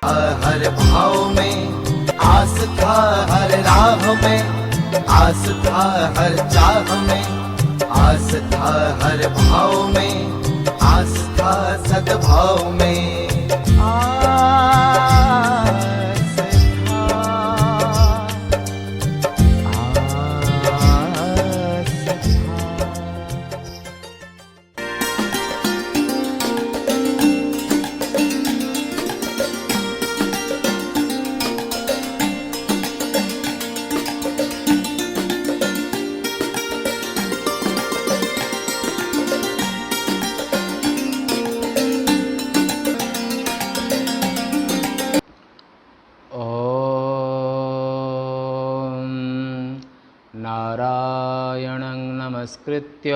हर भाव में आस्था, हर राह में आस्था, हर चाह में आस्था, हर भाव में आस्था, सद्भाव में नारायणं नमस्कृत्य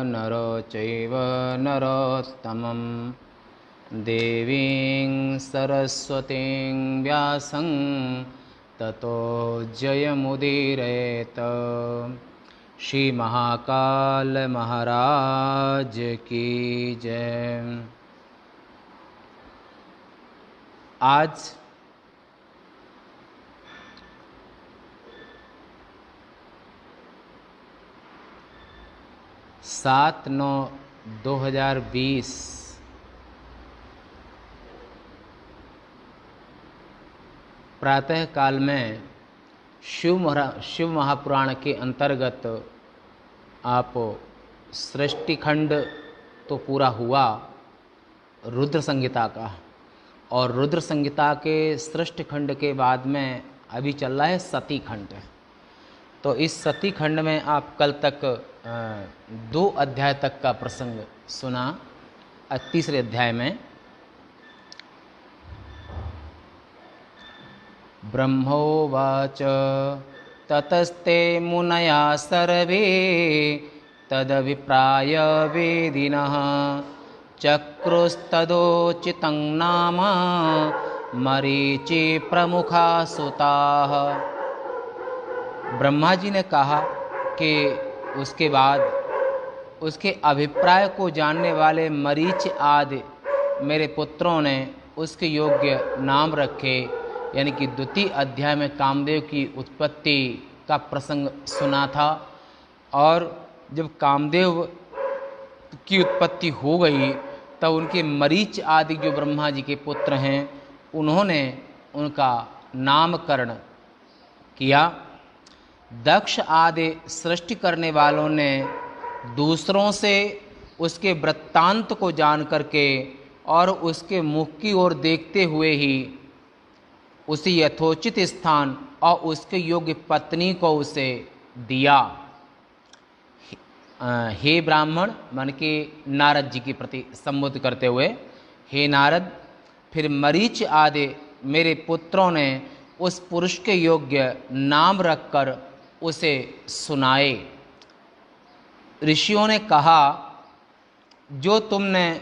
नरो चैव नरोत्तमं देवीं सरस्वतीं व्यासं ततो जयमुदीरयेत्। श्री महाकाल महाराज की जय। आज 7/9/2020 प्रातः काल में शिव महापुराण के अंतर्गत आप सृष्टि खंड तो पूरा हुआ रुद्र संहिता का, और रुद्र संहिता के सृष्टि खंड के बाद में अभी चल रहा है सती खंड। तो इस सती खंड में आप कल तक 2 अध्याय तक का प्रसंग सुना। तीसरे अध्याय में ब्रह्मोवाच ततस्ते मुनया सर्वे तदभिप्राय वेदिनः चक्रुस्तदोचितं नाम मरीचि प्रमुखा सुताः। ब्रह्मा जी ने कहा कि उसके बाद उसके अभिप्राय को जानने वाले मरीच आदि मेरे पुत्रों ने उसके योग्य नाम रखे, यानी कि द्वितीय अध्याय में कामदेव की उत्पत्ति का प्रसंग सुना था। और जब कामदेव की उत्पत्ति हो गई तब उनके मरीच आदि जो ब्रह्मा जी के पुत्र हैं उन्होंने उनका नामकरण किया। दक्ष आदि सृष्टि करने वालों ने दूसरों से उसके वृत्तांत को जान करके और उसके मुख की ओर देखते हुए ही उसे यथोचित स्थान और उसके योग्य पत्नी को उसे दिया। हे ब्राह्मण, मन के नारद जी के प्रति संबोधित करते हुए, हे नारद, फिर मरीच आदि मेरे पुत्रों ने उस पुरुष के योग्य नाम रखकर उसे सुनाए। ऋषियों ने कहा, जो तुमने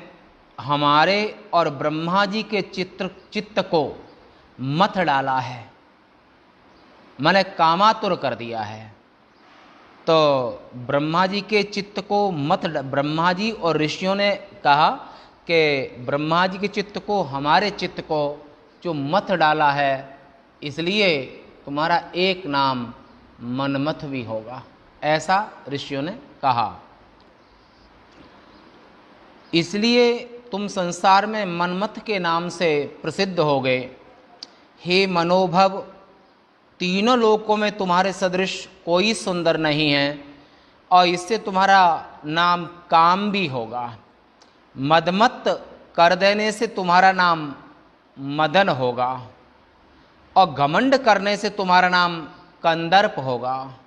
हमारे और ब्रह्मा जी के चित्त को मथ डाला है, मैंने कामातुर कर दिया है। तो ब्रह्मा जी के चित्त को ब्रह्मा जी और ऋषियों ने कहा कि ब्रह्मा जी के चित्त को हमारे चित्त को जो मथ डाला है, इसलिए तुम्हारा एक नाम मनमथ भी होगा, ऐसा ऋषियों ने कहा। इसलिए तुम संसार में मनमथ के नाम से प्रसिद्ध हो गए। हे मनोभव, तीनों लोकों में तुम्हारे सदृश कोई सुंदर नहीं है, और इससे तुम्हारा नाम काम भी होगा। मदमत कर देने से तुम्हारा नाम मदन होगा, और घमंड करने से तुम्हारा नाम कंदर्प होगा।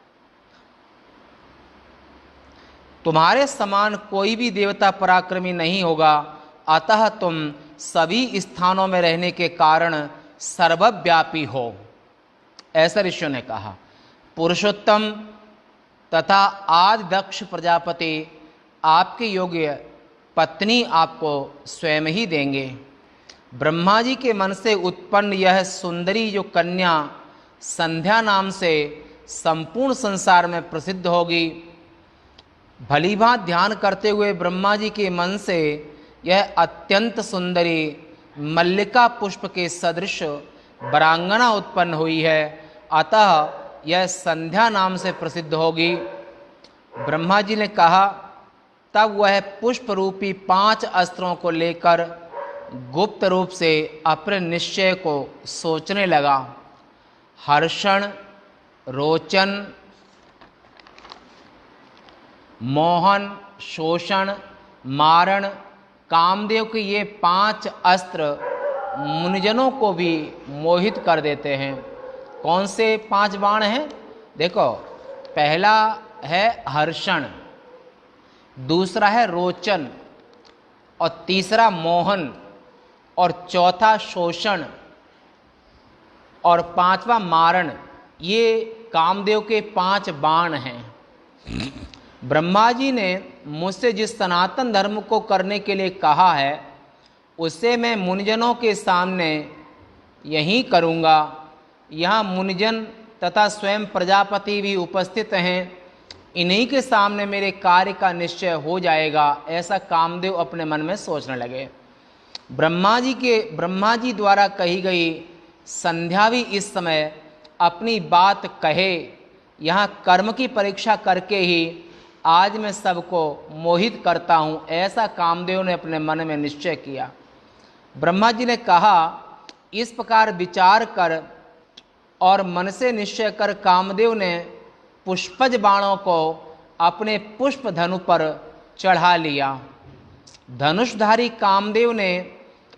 तुम्हारे समान कोई भी देवता पराक्रमी नहीं होगा, अतः तुम सभी स्थानों में रहने के कारण सर्वव्यापी हो, ऐसा ऋषियों ने कहा। पुरुषोत्तम तथा आदि दक्ष प्रजापति आपके योग्य पत्नी आपको स्वयं ही देंगे। ब्रह्मा जी के मन से उत्पन्न यह सुंदरी जो कन्या संध्या नाम से संपूर्ण संसार में प्रसिद्ध होगी। भलीभांति ध्यान करते हुए ब्रह्मा जी के मन से यह अत्यंत सुंदरी मल्लिका पुष्प के सदृश वरांगना उत्पन्न हुई है, अतः यह संध्या नाम से प्रसिद्ध होगी। ब्रह्मा जी ने कहा, तब वह पुष्प रूपी 5 अस्त्रों को लेकर गुप्त रूप से अपने निश्चय को सोचने लगा। हर्षण, रोचन, मोहन, शोषण, मारण, कामदेव के ये 5 अस्त्र मुनिजनों को भी मोहित कर देते हैं। कौन से 5 बाण हैं? देखो, पहला है हर्षण, दूसरा है रोचन, और तीसरा मोहन, और चौथा शोषण, और 5वां मारण। ये कामदेव के 5 बाण हैं। ब्रह्मा जी ने मुझसे जिस सनातन धर्म को करने के लिए कहा है, उसे मैं मुनिजनों के सामने यहीं करूँगा। यहाँ मुनिजन तथा स्वयं प्रजापति भी उपस्थित हैं, इन्हीं के सामने मेरे कार्य का निश्चय हो जाएगा, ऐसा कामदेव अपने मन में सोचने लगे। ब्रह्मा जी द्वारा कही गई संध्या भी इस समय अपनी बात कहे, यहाँ कर्म की परीक्षा करके ही आज मैं सबको मोहित करता हूँ, ऐसा कामदेव ने अपने मन में निश्चय किया। ब्रह्मा जी ने कहा, इस प्रकार विचार कर और मन से निश्चय कर कामदेव ने पुष्पज बाणों को अपने पुष्प धनु पर चढ़ा लिया। धनुषधारी कामदेव ने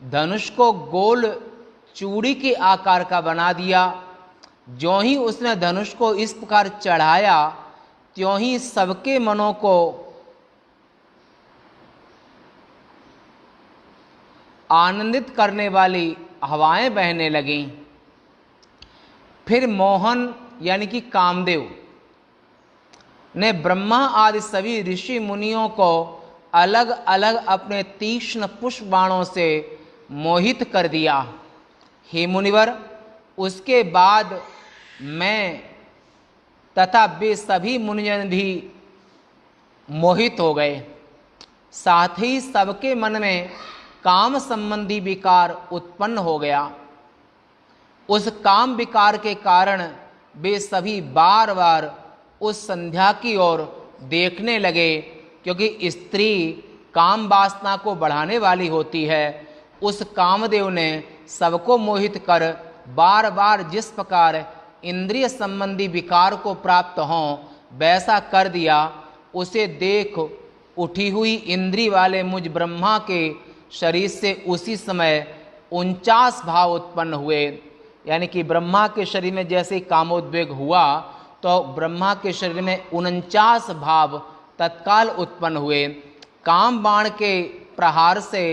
धनुष को गोल चूड़ी के आकार का बना दिया। ज्यों ही उसने धनुष को इस प्रकार चढ़ाया, त्यों ही सबके मनों को आनंदित करने वाली हवाएं बहने लगीं। फिर मोहन यानी कि कामदेव ने ब्रह्मा आदि सभी ऋषि मुनियों को अलग अलग अपने तीक्ष्ण पुष्प बाणों से मोहित कर दिया। हे मुनिवर, उसके बाद मैं तथा वे सभी मुनिजन भी मोहित हो गए। साथ ही सबके मन में काम संबंधी विकार उत्पन्न हो गया। उस काम विकार के कारण वे सभी बार बार उस संध्या की ओर देखने लगे, क्योंकि स्त्री काम वासना को बढ़ाने वाली होती है। उस कामदेव ने सबको मोहित कर बार बार जिस प्रकार इंद्रिय संबंधी विकार को प्राप्त हों वैसा कर दिया। उसे देख उठी हुई इंद्री वाले मुझ ब्रह्मा के शरीर से उसी समय 49 भाव उत्पन्न हुए। यानी कि ब्रह्मा के शरीर में जैसे कामोद्वेग हुआ तो ब्रह्मा के शरीर में 49 भाव तत्काल उत्पन्न हुए। काम बाण के प्रहार से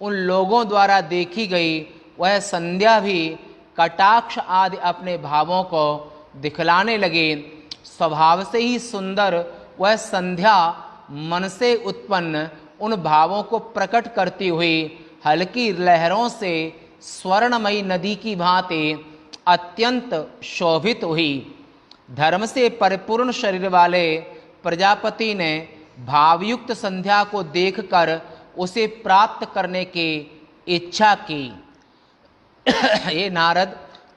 उन लोगों द्वारा देखी गई वह संध्या भी कटाक्ष आदि अपने भावों को दिखलाने लगे। स्वभाव से ही सुंदर वह संध्या मन से उत्पन्न उन भावों को प्रकट करती हुई हल्की लहरों से स्वर्णमयी नदी की भांति अत्यंत शोभित हुई। धर्म से परिपूर्ण शरीर वाले प्रजापति ने भावयुक्त संध्या को देखकर उसे प्राप्त करने की इच्छा की। ये नारद,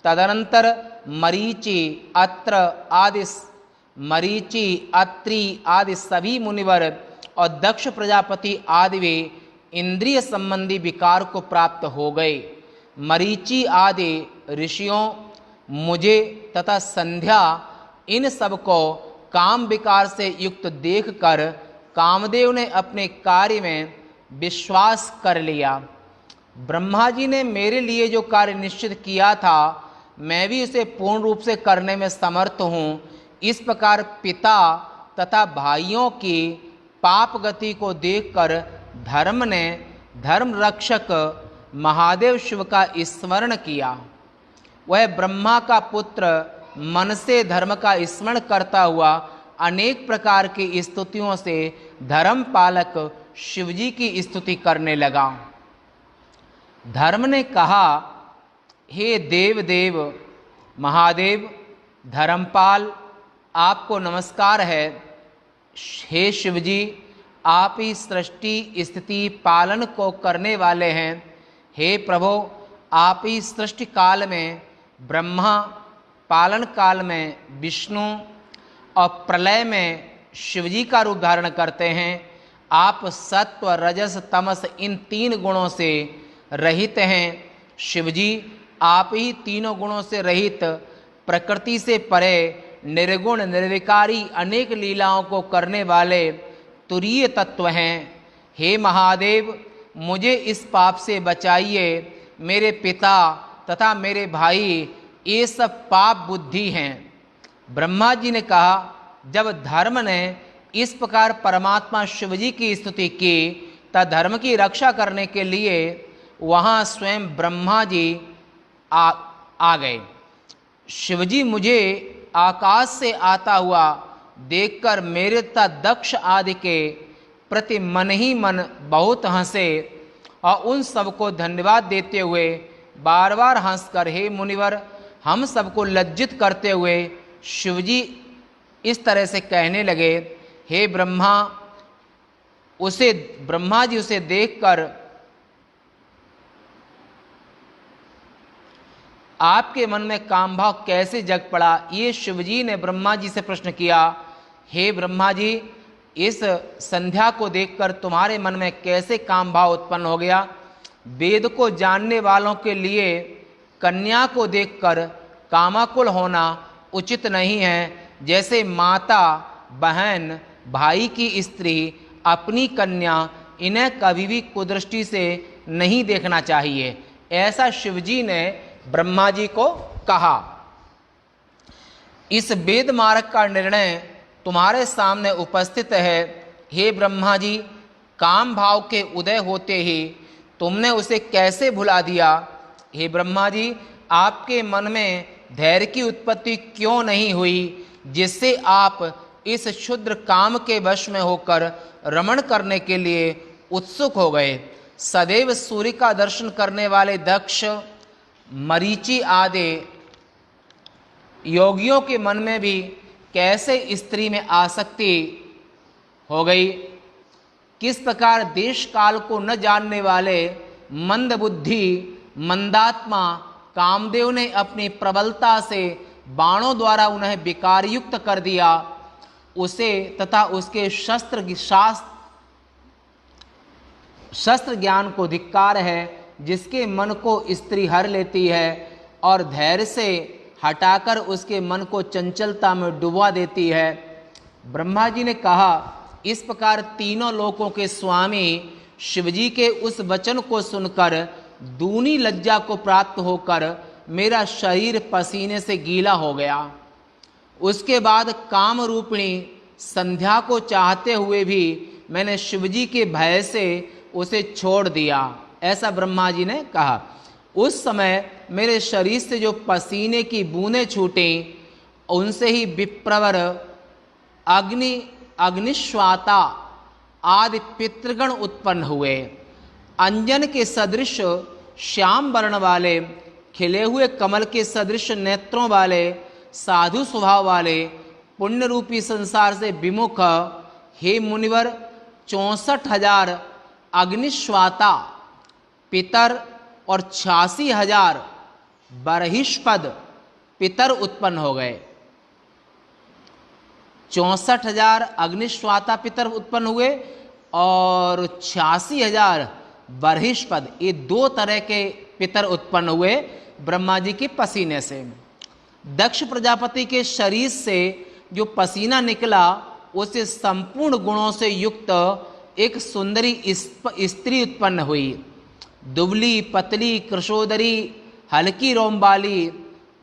तदनंतर मरीचि, अत्रि आदि सभी मुनिवर और दक्ष प्रजापति आदि वे इंद्रिय संबंधी विकार को प्राप्त हो गए। मरीचि आदि ऋषियों, मुझे तथा संध्या, इन सब को काम विकार से युक्त देखकर कामदेव ने अपने कार्य में विश्वास कर लिया। ब्रह्मा जी ने मेरे लिए जो कार्य निश्चित किया था, मैं भी उसे पूर्ण रूप से करने में समर्थ हूँ। इस प्रकार पिता तथा भाइयों की पाप गति को देखकर धर्म ने धर्म रक्षक महादेव शिव का स्मरण किया। वह ब्रह्मा का पुत्र मन से धर्म का स्मरण करता हुआ अनेक प्रकार की स्तुतियों से धर्म पालक शिवजी की स्तुति करने लगा। धर्म ने कहा, हे देव देव महादेव धर्मपाल, आपको नमस्कार है। हे शिवजी, आप ही सृष्टि स्थिति पालन को करने वाले हैं। हे प्रभो, आप ही सृष्टि काल में ब्रह्मा, पालन काल में विष्णु और प्रलय में शिवजी का रूप धारण करते हैं। आप सत्व, रजस, तमस इन 3 गुणों से रहित हैं। शिवजी आप ही तीनों गुणों से रहित, प्रकृति से परे, निर्गुण, निर्विकारी, अनेक लीलाओं को करने वाले तुरीय तत्व हैं। हे महादेव, मुझे इस पाप से बचाइए। मेरे पिता तथा मेरे भाई ये सब पाप बुद्धि हैं। ब्रह्मा जी ने कहा, जब धर्म ने इस प्रकार परमात्मा शिवजी की स्तुति की तब धर्म की रक्षा करने के लिए वहाँ स्वयं ब्रह्मा जी आ गए। शिवजी मुझे आकाश से आता हुआ देखकर मेरे तथा दक्ष आदि के प्रति मन ही मन बहुत हंसे और उन सबको धन्यवाद देते हुए बार बार हंसकर, हे मुनिवर, हम सबको लज्जित करते हुए शिवजी इस तरह से कहने लगे, हे ब्रह्मा जी उसे देखकर आपके मन में काम भाव कैसे जग पड़ा। ये शिवजी ने ब्रह्मा जी से प्रश्न किया, हे ब्रह्मा जी, इस संध्या को देखकर तुम्हारे मन में कैसे काम भाव उत्पन्न हो गया। वेद को जानने वालों के लिए कन्या को देखकर कामाकुल होना उचित नहीं है। जैसे माता, बहन, भाई की स्त्री, अपनी कन्या, इन्हें कभी भी कुदृष्टि से नहीं देखना चाहिए। ऐसा शिवजी ने ब्रह्मा जी को कहा। इस वेद मार्ग का निर्णय तुम्हारे सामने उपस्थित है। हे ब्रह्मा जी, काम भाव के उदय होते ही तुमने उसे कैसे भुला दिया। हे ब्रह्मा जी, आपके मन में धैर्य की उत्पत्ति क्यों नहीं हुई, जिससे आप इस क्षुद्र काम के वश में होकर रमण करने के लिए उत्सुक हो गए। सदैव सूर्य का दर्शन करने वाले दक्ष, मरीचि आदि योगियों के मन में भी कैसे स्त्री में आसक्ति हो गई। किस प्रकार देश काल को न जानने वाले मंद बुद्धि, मंदात्मा कामदेव ने अपनी प्रबलता से बाणों द्वारा उन्हें विकार युक्त कर दिया। उसे तथा उसके शस्त्र ज्ञान को धिक्कार है, जिसके मन को स्त्री हर लेती है और धैर्य से हटाकर उसके मन को चंचलता में डुबा देती है। ब्रह्मा जी ने कहा, इस प्रकार तीनों लोकों के स्वामी शिवजी के उस वचन को सुनकर दूनी लज्जा को प्राप्त होकर मेरा शरीर पसीने से गीला हो गया। उसके बाद काम रूपिणी संध्या को चाहते हुए भी मैंने शिवजी के भय से उसे छोड़ दिया। ऐसा ब्रह्मा जी ने कहा। उस समय मेरे शरीर से जो पसीने की बूंदें छूटें, उनसे ही विप्रवर, अग्निश्वाता आदि पितृगण उत्पन्न हुए। अंजन के सदृश श्याम वर्ण वाले, खिले हुए कमल के सदृश नेत्रों वाले, साधु स्वभाव वाले, पुण्य रूपी संसार से विमुख, हे मुनिवर, 64,000 अग्निश्वाता पितर और 86,000 बरहिष्पद पितर उत्पन्न हो गए। 64,000 अग्निश्वाता पितर उत्पन्न हुए और 86,000 बरहिष्पद, ये 2 तरह के पितर उत्पन्न हुए ब्रह्मा जी के पसीने से। दक्ष प्रजापति के शरीर से जो पसीना निकला, उससे संपूर्ण गुणों से युक्त एक सुंदरी स्त्री उत्पन्न हुई। दुबली, पतली, कृशोदरी, हल्की रोम वाली,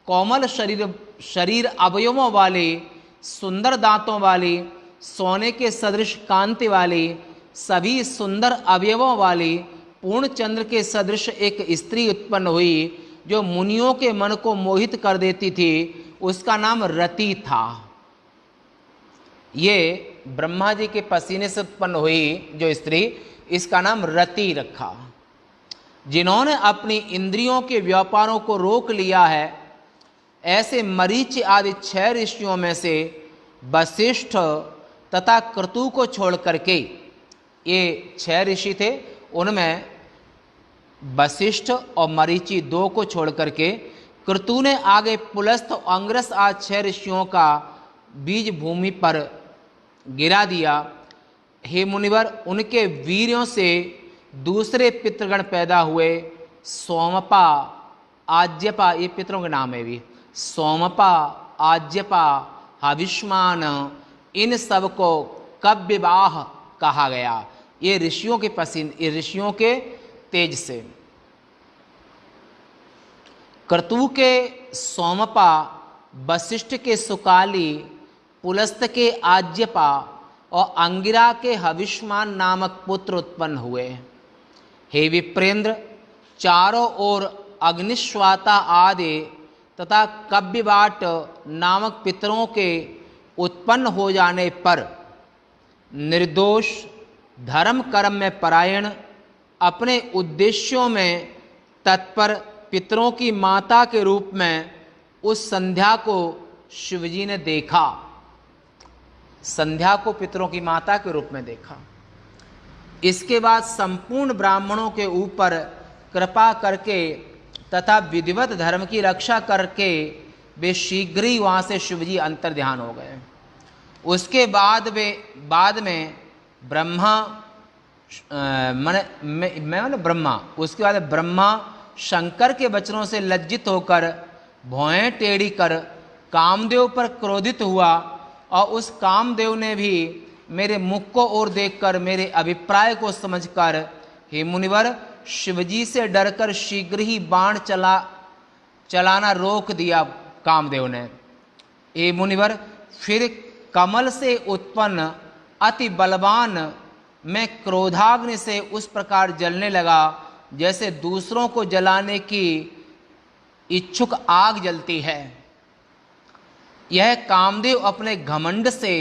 कोमल शरीर अवयवों वाली, सुंदर दांतों वाली, सोने के सदृश कांति वाली, सभी सुंदर अवयवों वाली, पूर्ण चंद्र के सदृश एक स्त्री उत्पन्न हुई, जो मुनियों के मन को मोहित कर देती थी। उसका नाम रति था। ये ब्रह्मा जी के पसीने से उत्पन्न हुई जो स्त्री, इसका नाम रति रखा। जिन्होंने अपनी इंद्रियों के व्यापारों को रोक लिया है, ऐसे मरीच आदि 6 ऋषियों में से वशिष्ठ तथा क्रतु को छोड़ करके, ये 6 ऋषि थे, उनमें वशिष्ठ और मरीचि दो को छोड़ करके क्रतु ने आगे पुलस्त्य और अंग्रस आदि 6 ऋषियों का बीज भूमि पर गिरा दिया। हे मुनिवर, उनके वीर्यों से दूसरे पितृगण पैदा हुए। सोमपा, आज्यपा, ये पितरों के नाम है भी। सोमपा, आज्यपा, हविष्मान, इन सब को कव्यवाह कहा गया। ये ऋषियों के पसीन, ये ऋषियों के तेज से। क्रतु के सोमपा, वशिष्ठ के सुकाली, पुलस्त्य के आज्यपा और अंगिरा के हविष्मान नामक पुत्र उत्पन्न हुए। हे विप्रेंद्र, चारों ओर अग्निश्वाता आदि तथा कव्यवाट नामक पितरों के उत्पन्न हो जाने पर निर्दोष, धर्म कर्म में परायण, अपने उद्देश्यों में तत्पर पितरों की माता के रूप में उस संध्या को शिवजी ने देखा। संध्या को पितरों की माता के रूप में देखा। इसके बाद संपूर्ण ब्राह्मणों के ऊपर कृपा करके तथा विधिवत धर्म की रक्षा करके वे शीघ्र ही वहाँ से शिवजी अंतर ध्यान हो गए। उसके बाद में ब्रह्मा ब्रह्मा उसके बाद ब्रह्मा शंकर के वचनों से लज्जित होकर भौएं टेढ़ी कर कामदेव पर क्रोधित हुआ और उस कामदेव ने भी मेरे मुख को ओर देखकर मेरे अभिप्राय को समझकर हे मुनिवर, शिवजी से डरकर शीघ्र ही बाण चलाना रोक दिया कामदेव ने। हे मुनिवर, फिर कमल से उत्पन्न अति बलवान मैं क्रोधाग्नि से उस प्रकार जलने लगा जैसे दूसरों को जलाने की इच्छुक आग जलती है। यह कामदेव अपने घमंड से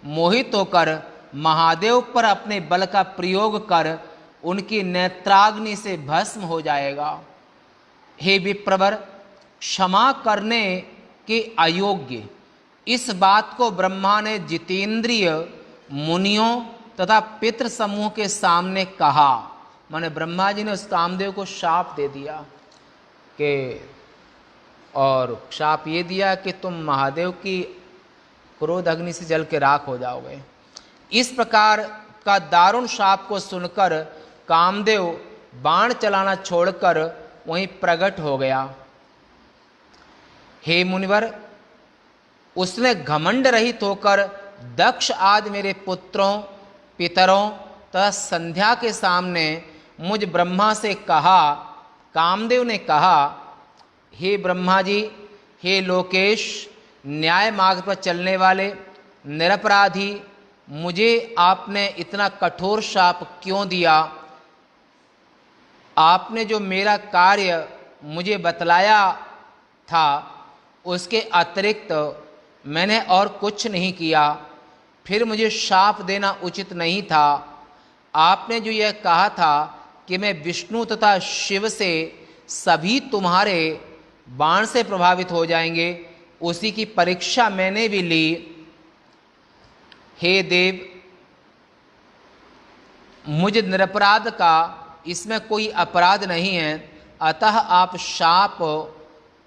मोहित होकर महादेव पर अपने बल का प्रयोग कर उनकी नेत्राग्नि से भस्म हो जाएगा। हे विप्रवर, क्षमा करने के अयोग्य इस बात को ब्रह्मा ने जितेंद्रिय मुनियों तथा पितृ समूह के सामने कहा। माने ब्रह्मा जी ने उस कामदेव को शाप दे दिया कि, और शाप ये दिया कि तुम महादेव की क्रोध अग्नि से जल के राख हो जाओगे। इस प्रकार का दारुण शाप को सुनकर कामदेव बाण चलाना छोड़कर वहीं प्रकट हो गया। हे मुनिवर, उसने घमंड रहित होकर दक्ष आदि मेरे पुत्रों, पितरों तथा संध्या के सामने मुझ ब्रह्मा से कहा। कामदेव ने कहा, हे ब्रह्मा जी, हे लोकेश, न्याय मार्ग पर चलने वाले निरपराधी, मुझे आपने इतना कठोर शाप क्यों दिया? आपने जो मेरा कार्य मुझे बतलाया था उसके अतिरिक्त मैंने और कुछ नहीं किया, फिर मुझे शाप देना उचित नहीं था। आपने जो यह कहा था कि मैं विष्णु तथा शिव से सभी तुम्हारे बाण से प्रभावित हो जाएंगे, उसी की परीक्षा मैंने भी ली। हे देव, मुझ निरपराध का इसमें कोई अपराध नहीं है, अतः आप शाप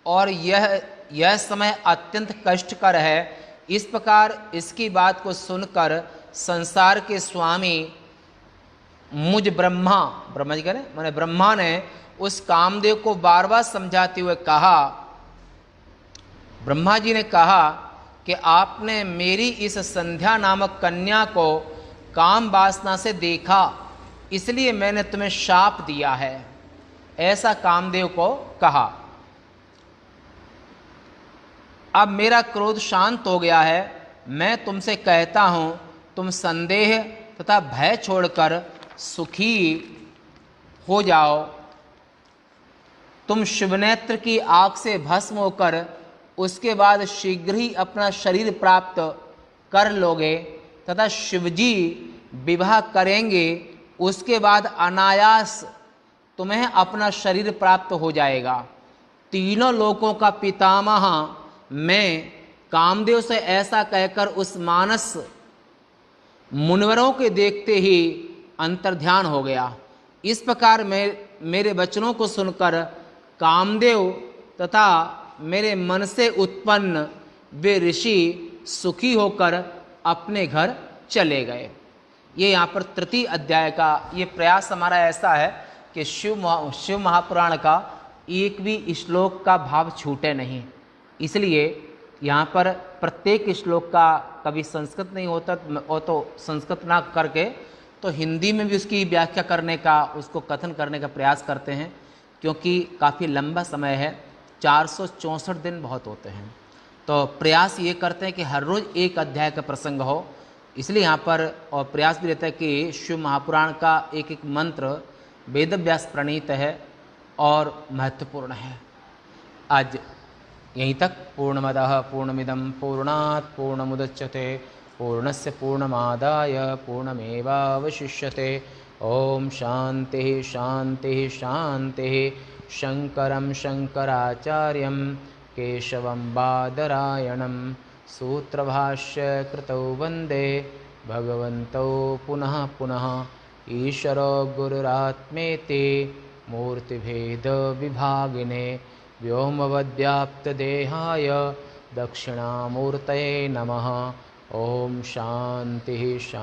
और यह समय अत्यंत कष्टकर है। इस प्रकार इसकी बात को सुनकर संसार के स्वामी मुझ ब्रह्मा जी करें मैंने ब्रह्मा ने उस कामदेव को बार बार समझाते हुए कहा, ब्रह्मा जी ने कहा कि आपने मेरी इस संध्या नामक कन्या को काम वासना से देखा, इसलिए मैंने तुम्हें शाप दिया है। ऐसा कामदेव को कहा। अब मेरा क्रोध शांत हो गया है, मैं तुमसे कहता हूं, तुम संदेह तथा भय छोड़कर सुखी हो जाओ। तुम शिवनेत्र की आग से भस्म होकर उसके बाद शीघ्र ही अपना शरीर प्राप्त कर लोगे तथा शिवजी विवाह करेंगे। उसके बाद अनायास तुम्हें अपना शरीर प्राप्त हो जाएगा। तीनों लोकों का पितामह मैं कामदेव से ऐसा कहकर उस मानस मुनिवरों के देखते ही अंतर्ध्यान हो गया। इस प्रकार मेरे वचनों को सुनकर कामदेव तथा मेरे मन से उत्पन्न वे ऋषि सुखी होकर अपने घर चले गए। ये यहाँ पर तृतीय अध्याय का ये प्रयास हमारा ऐसा है कि शिव महापुराण का एक भी श्लोक का भाव छूटे नहीं। इसलिए यहाँ पर प्रत्येक श्लोक का कभी संस्कृत नहीं होता और तो संस्कृत ना करके तो हिंदी में भी उसकी व्याख्या करने का, उसको कथन करने का प्रयास करते हैं, क्योंकि काफ़ी लंबा समय है, 464 दिन बहुत होते हैं। तो प्रयास ये करते हैं कि हर रोज़ एक अध्याय का प्रसंग हो, इसलिए यहाँ पर और प्रयास भी रहता है कि शिव महापुराण का एक एक मंत्र वेदव्यास प्रणीत है और महत्वपूर्ण है। आज यहीं तक। पूर्णमदः पूर्णमिदं पूर्णात् पूर्णमुदच्यते पूर्णस्य पूर्णमादाय पूर्णमेवावशिष्यते। ओम शांति शांति शांति। शंकरं शंकराचार्यं केशवं बादरायणं सूत्रभाष्यकृतौ वन्दे भगवन्तौ पुनः पुनः। ईश्वरो गुरुरात्मेति मूर्तिभेदविभागिने व्योमवद्व्याप्तदेहाय दक्षिणामूर्तये नमः। ओम शांति शांति।